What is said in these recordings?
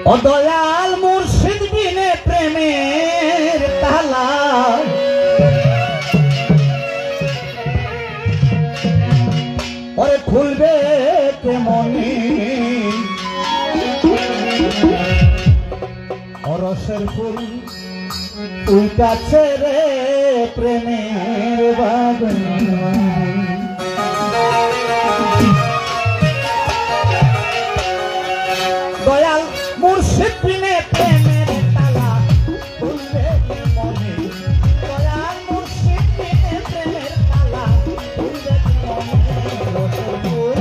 ও দয়াল মুর্শিদ বিনে প্রেমের তালা ওরে খুলবে কেমনি রসের ফুল উল্টাছে রে প্রেমের বাগান দয়াল মুর্শিদ বিনে প্রেমের তালা খুলবে কেমনি দয়াল মুর্শিদ বিনে প্রেমের তালা খুলবে কেমনি রসের ফুল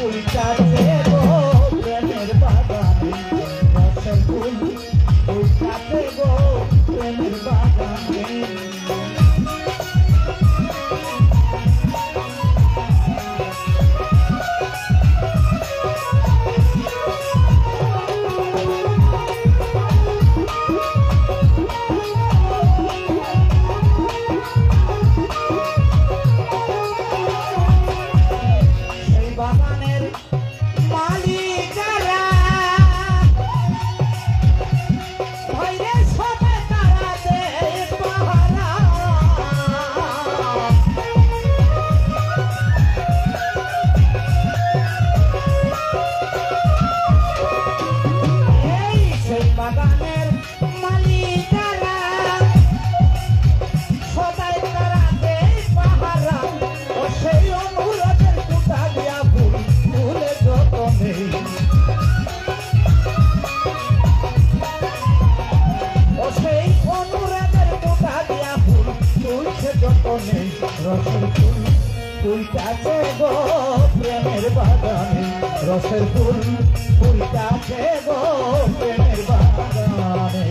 উল্টাছে গো প্রেমের বাগানে রসের ফুল উল্টাছে গো প্রেমের বাগানে ফুলটাছে গো প্রেমের বাগানে রসের ফুল ফুলটাছে গো প্রেমের বাগানে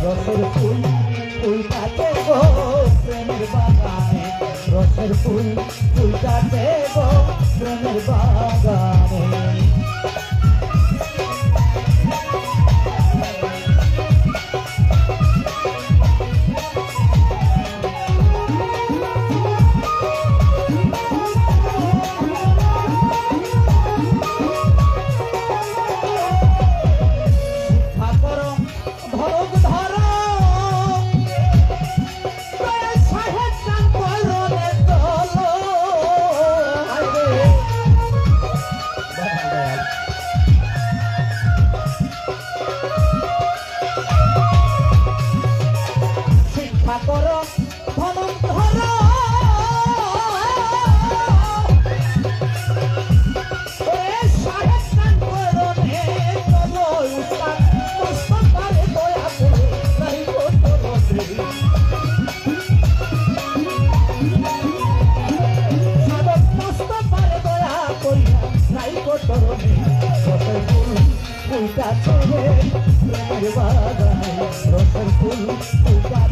রসের ফুল ফুলটাছে গো প্রেমের বাগানে রসের ফুল ফুলটাছে গো প্রেমের বাগানে ফুলটা ছেড়ে প্রেমের বাগানে রসের ফুল ফুলটা